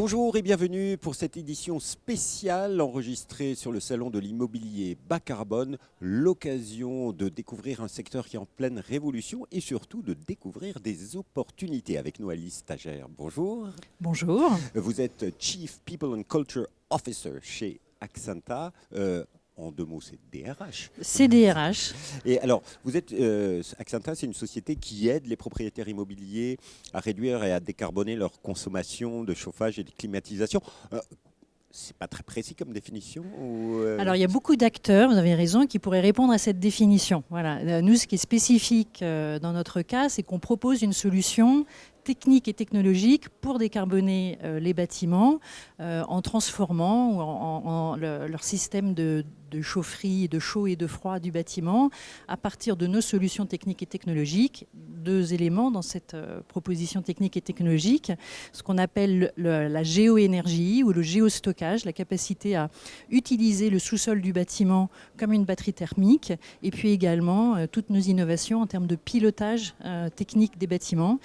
Bonjour et bienvenue pour cette édition spéciale enregistrée sur le salon de l'immobilier bas carbone. L'occasion de découvrir un secteur qui est en pleine révolution et surtout de découvrir des opportunités. Avec nous, Alice Stagère. Bonjour. Bonjour. Vous êtes Chief People and Culture Officer chez Axanta. En deux mots, c'est DRH. C'est DRH. Et alors, vous êtes Axanta, c'est une société qui aide les propriétaires immobiliers à réduire et à décarboner leur consommation de chauffage et de climatisation. C'est pas très précis comme définition ou Alors, il y a beaucoup d'acteurs, vous avez raison, qui pourraient répondre à cette définition. Voilà. Nous, ce qui est spécifique dans notre cas, c'est qu'on propose une solution technique et technologique pour décarboner les bâtiments en transformant leur système de chaufferie, de chaud et de froid du bâtiment à partir de nos solutions techniques et technologiques. Deux éléments dans cette proposition technique et technologique, ce qu'on appelle la géoénergie ou le géostockage, la capacité à utiliser le sous-sol du bâtiment comme une batterie thermique, et puis également toutes nos innovations en termes de pilotage technique des bâtiments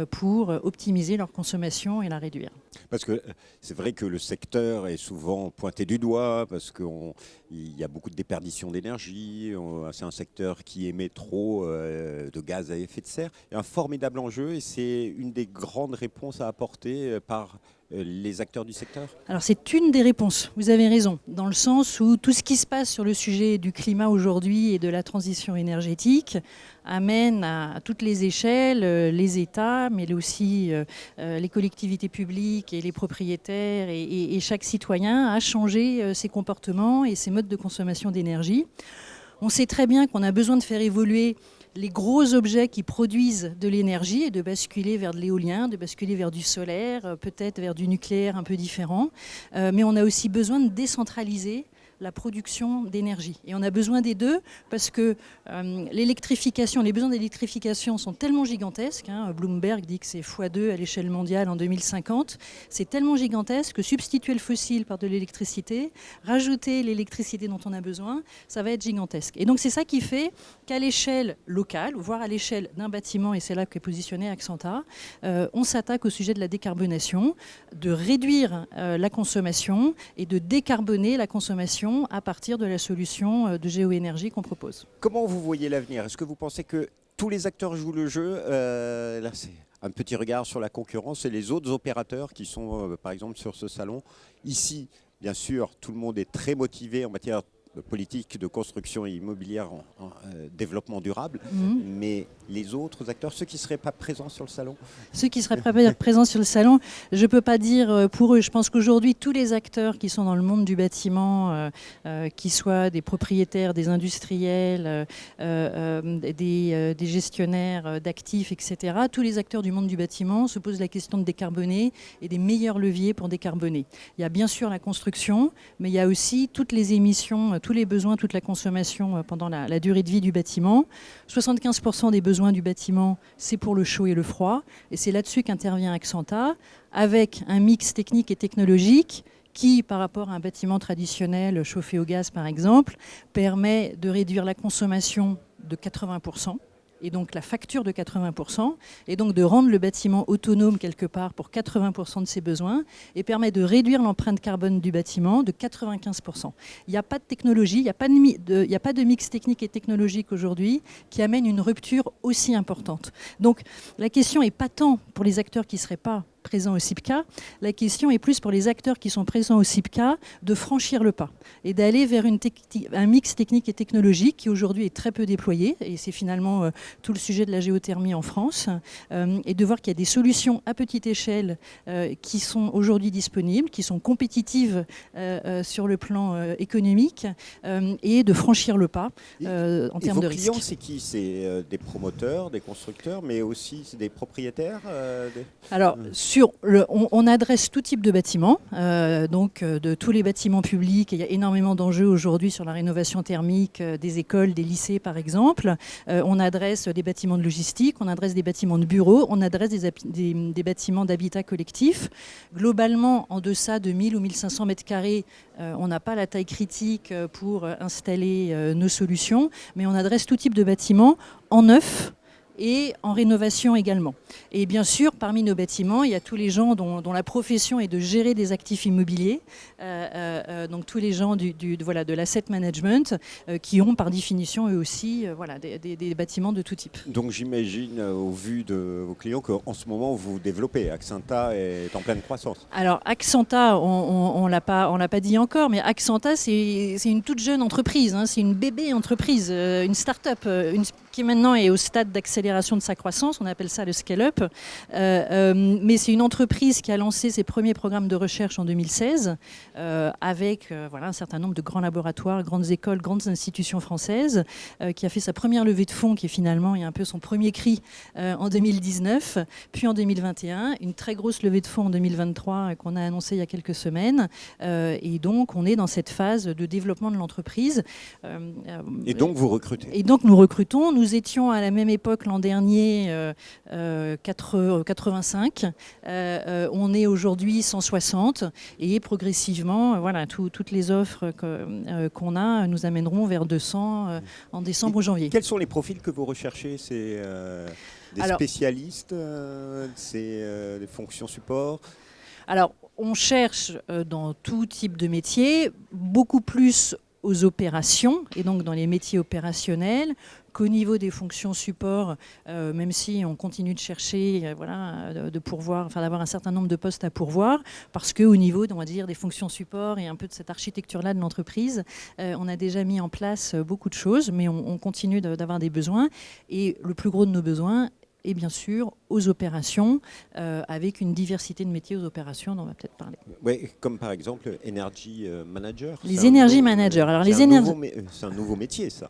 pour optimiser leur consommation et la réduire. Parce que c'est vrai que le secteur est souvent pointé du doigt parce qu'il y a beaucoup de déperdition d'énergie. C'est un secteur qui émet trop de gaz à effet de serre. Il y a un formidable enjeu et c'est une des grandes réponses à apporter par les acteurs du secteur. Alors c'est une des réponses, vous avez raison, dans le sens où tout ce qui se passe sur le sujet du climat aujourd'hui et de la transition énergétique amène à toutes les échelles, les États, mais aussi les collectivités publiques et les propriétaires et chaque citoyen à changer ses comportements et ses modes de consommation d'énergie. On sait très bien qu'on a besoin de faire évoluer les gros objets qui produisent de l'énergie et de basculer vers de l'éolien, de basculer vers du solaire, peut-être vers du nucléaire un peu différent. Mais on a aussi besoin de décentraliser la production d'énergie. Et on a besoin des deux parce que les besoins d'électrification sont tellement gigantesques. Bloomberg dit que c'est x2 à l'échelle mondiale en 2050. C'est tellement gigantesque que substituer le fossile par de l'électricité, rajouter l'électricité dont on a besoin, ça va être gigantesque. Et donc c'est ça qui fait qu'à l'échelle locale, voire à l'échelle d'un bâtiment, et c'est là qu'est positionné Axanta, on s'attaque au sujet de la décarbonation, de réduire la consommation et de décarboner la consommation à partir de la solution de géoénergie qu'on propose. Comment vous voyez l'avenir? Est-ce que vous pensez que tous les acteurs jouent le jeu? Là, c'est un petit regard sur la concurrence et les autres opérateurs qui sont, par exemple, sur ce salon. Ici, bien sûr, tout le monde est très motivé en matière de politique de construction immobilière en développement durable, mais les autres acteurs, ceux qui ne seraient pas présents sur le salon? Ceux qui ne seraient pas présents sur le salon, je ne peux pas dire pour eux. Je pense qu'aujourd'hui, tous les acteurs qui sont dans le monde du bâtiment, qui soient des propriétaires, des industriels, des gestionnaires d'actifs, etc., tous les acteurs du monde du bâtiment se posent la question de décarboner et des meilleurs leviers pour décarboner. Il y a bien sûr la construction, mais il y a aussi toutes les émissions, tous les besoins, toute la consommation pendant la durée de vie du bâtiment. 75% des besoins du bâtiment, c'est pour le chaud et le froid. Et c'est là-dessus qu'intervient Axanta, avec un mix technique et technologique qui, par rapport à un bâtiment traditionnel chauffé au gaz, par exemple, permet de réduire la consommation de 80%. Et donc la facture de 80%, et donc de rendre le bâtiment autonome quelque part pour 80% de ses besoins, et permet de réduire l'empreinte carbone du bâtiment de 95%. Il n'y a pas de technologie, il n'y a pas de mix technique et technologique aujourd'hui qui amène une rupture aussi importante. Donc la question n'est pas tant pour les acteurs qui ne seraient pas présents au CIPCA, la question est plus pour les acteurs qui sont présents au CIPCA de franchir le pas et d'aller vers un mix technique et technologique qui aujourd'hui est très peu déployé, et c'est finalement tout le sujet de la géothermie en France, et de voir qu'il y a des solutions à petite échelle qui sont aujourd'hui disponibles, qui sont compétitives sur le plan économique, et de franchir le pas en termes de risque. Vos clients, c'est qui? C'est des promoteurs, des constructeurs, mais aussi des propriétaires Alors, on adresse tout type de bâtiments, donc de tous les bâtiments publics. Il y a énormément d'enjeux aujourd'hui sur la rénovation thermique des écoles, des lycées par exemple. On adresse des bâtiments de logistique, on adresse des bâtiments de bureaux, on adresse des bâtiments d'habitat collectif. Globalement, en deçà de 1000 ou 1500 mètres carrés, on n'a pas la taille critique pour installer nos solutions, mais on adresse tout type de bâtiments en neuf, et en rénovation également. Et bien sûr, parmi nos bâtiments, il y a tous les gens dont la profession est de gérer des actifs immobiliers, donc tous les gens de l'asset management, qui ont par définition eux aussi des bâtiments de tout type. Donc j'imagine, au vu de vos clients, qu'en ce moment vous développez. Axenta est en pleine croissance. Alors Axenta, on l'a pas dit encore, mais Axenta c'est une toute jeune entreprise, hein, c'est une bébé entreprise, une start-up, qui maintenant est au stade d'accélération de sa croissance, on appelle ça le scale-up. Mais c'est une entreprise qui a lancé ses premiers programmes de recherche en 2016 avec un certain nombre de grands laboratoires, grandes écoles, grandes institutions françaises, qui a fait sa première levée de fonds qui est finalement un peu son premier cri en 2019, puis en 2021, une très grosse levée de fonds en 2023 qu'on a annoncée il y a quelques semaines. Et donc on est dans cette phase de développement de l'entreprise. Et donc vous recrutez. Et donc nous recrutons. Nous étions à la même époque l'an dernier 85. On est aujourd'hui 160 et progressivement, toutes les offres qu'on a nous amèneront vers 200 en décembre ou janvier. Quels sont les profils que vous recherchez? C'est des spécialistes, c'est des fonctions support? Alors, on cherche dans tout type de métier, beaucoup plus aux opérations et donc dans les métiers opérationnels qu'au niveau des fonctions support, même si on continue de chercher de pourvoir, d'avoir un certain nombre de postes à pourvoir, parce qu'au niveau, on va dire, des fonctions support et un peu de cette architecture-là de l'entreprise, on a déjà mis en place beaucoup de choses, mais on continue d'avoir des besoins. Et le plus gros de nos besoins et bien sûr aux opérations, avec une diversité de métiers aux opérations dont on va peut-être parler. Oui, comme par exemple Energy Manager. Les Energy Managers. Alors, c'est un nouveau métier, ça.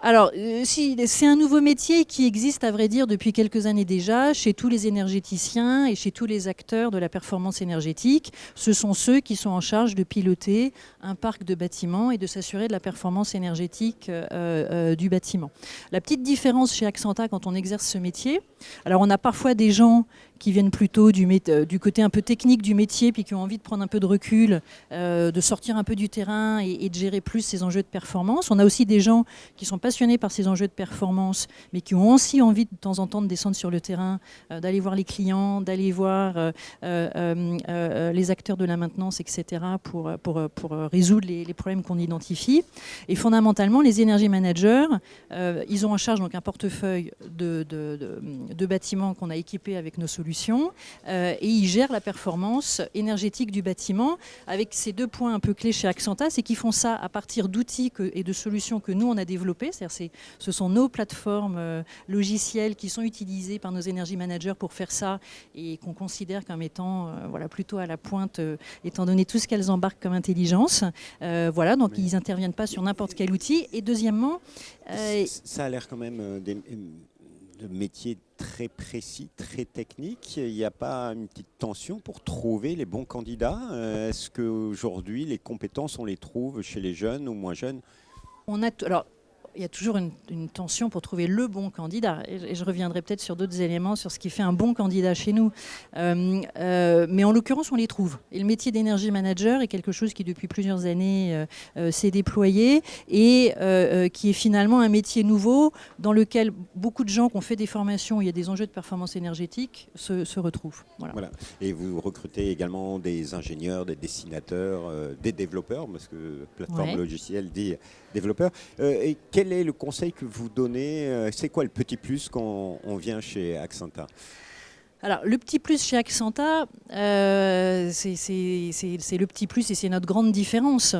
Alors, c'est un nouveau métier qui existe, à vrai dire, depuis quelques années déjà, chez tous les énergéticiens et chez tous les acteurs de la performance énergétique. Ce sont ceux qui sont en charge de piloter un parc de bâtiments et de s'assurer de la performance énergétique du bâtiment. La petite différence chez Axenta quand on exerce ce métier, alors on a parfois des gens qui viennent plutôt du côté un peu technique du métier, puis qui ont envie de prendre un peu de recul, de sortir un peu du terrain et de gérer plus ces enjeux de performance. On a aussi des gens qui sont passionnés par ces enjeux de performance, mais qui ont aussi envie de temps en temps de descendre sur le terrain, d'aller voir les clients, d'aller voir les acteurs de la maintenance, etc., pour résoudre les problèmes qu'on identifie. Et fondamentalement, les energy managers, ils ont en charge donc un portefeuille de bâtiments qu'on a équipés avec nos solutions, et ils gèrent la performance énergétique du bâtiment avec ces deux points un peu clés chez Axenta, c'est qu'ils font ça à partir d'outils et de solutions que nous on a développés, c'est-à-dire ce sont nos plateformes logicielles qui sont utilisées par nos energy managers pour faire ça et qu'on considère comme étant plutôt à la pointe étant donné tout ce qu'elles embarquent comme intelligence. Donc ils n'interviennent pas sur n'importe quel outil. Et deuxièmement... ça a l'air quand même de métiers très précis, très techniques. Il n'y a pas une petite tension pour trouver les bons candidats? Est-ce qu'aujourd'hui, les compétences, on les trouve chez les jeunes ou moins jeunes? Il y a toujours une tension pour trouver le bon candidat. Et je reviendrai peut-être sur d'autres éléments, sur ce qui fait un bon candidat chez nous. Mais en l'occurrence, on les trouve. Et le métier d'energy manager est quelque chose qui, depuis plusieurs années, s'est déployé et qui est finalement un métier nouveau dans lequel beaucoup de gens qui ont fait des formations où il y a des enjeux de performance énergétique se retrouvent. Voilà. Et vous recrutez également des ingénieurs, des dessinateurs, des développeurs, parce que plateforme logicielle dit développeurs. Et quel est le conseil que vous donnez? C'est quoi le petit plus quand on vient chez Axenta? Alors, le petit plus chez Axenta, c'est le petit plus et c'est notre grande différence.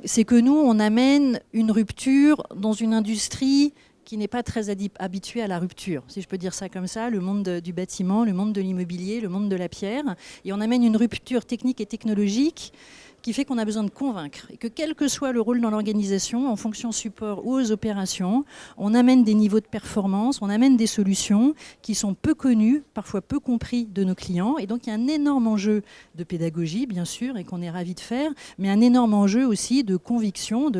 C'est que nous, on amène une rupture dans une industrie qui n'est pas très habituée à la rupture, si je peux dire ça comme ça, le monde du bâtiment, le monde de l'immobilier, le monde de la pierre. Et on amène une rupture technique et technologique qui fait qu'on a besoin de convaincre et que quel que soit le rôle dans l'organisation, en fonction support ou aux opérations, on amène des niveaux de performance, on amène des solutions qui sont peu connues, parfois peu compris de nos clients. Et donc il y a un énorme enjeu de pédagogie, bien sûr, et qu'on est ravis de faire, mais un énorme enjeu aussi de conviction.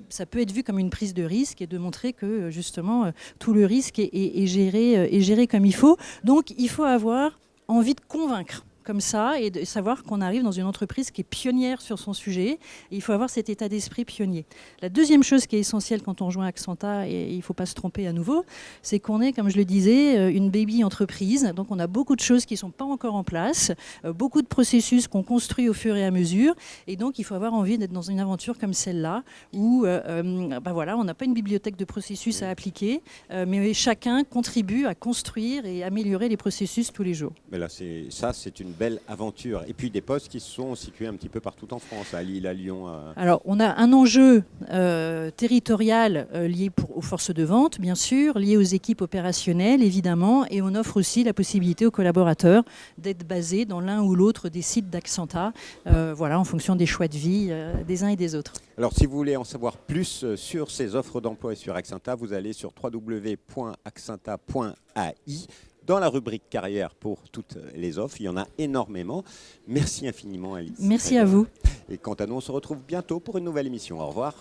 Ça peut être vu comme une prise de risque et de montrer que justement tout le risque est géré comme il faut. Donc il faut avoir envie de convaincre comme ça et de savoir qu'on arrive dans une entreprise qui est pionnière sur son sujet. Et il faut avoir cet état d'esprit pionnier. La deuxième chose qui est essentielle quand on rejoint Axenta, et il ne faut pas se tromper à nouveau, c'est qu'on est, comme je le disais, une baby entreprise. Donc on a beaucoup de choses qui ne sont pas encore en place, beaucoup de processus qu'on construit au fur et à mesure. Et donc il faut avoir envie d'être dans une aventure comme celle-là, où voilà, on n'a pas une bibliothèque de processus à appliquer, mais chacun contribue à construire et améliorer les processus tous les jours. Mais là, c'est une belle aventure. Et puis des postes qui sont situés un petit peu partout en France, à Lille, à Lyon. Alors, on a un enjeu territorial lié aux forces de vente, bien sûr, lié aux équipes opérationnelles, évidemment, et on offre aussi la possibilité aux collaborateurs d'être basés dans l'un ou l'autre des sites d'Axenta, en fonction des choix de vie des uns et des autres. Alors, si vous voulez en savoir plus sur ces offres d'emploi et sur Axenta, vous allez sur www.axenta.ai. Dans la rubrique carrière pour toutes les offres, il y en a énormément. Merci infiniment, Alice. Merci à vous. Et quant à nous, on se retrouve bientôt pour une nouvelle émission. Au revoir.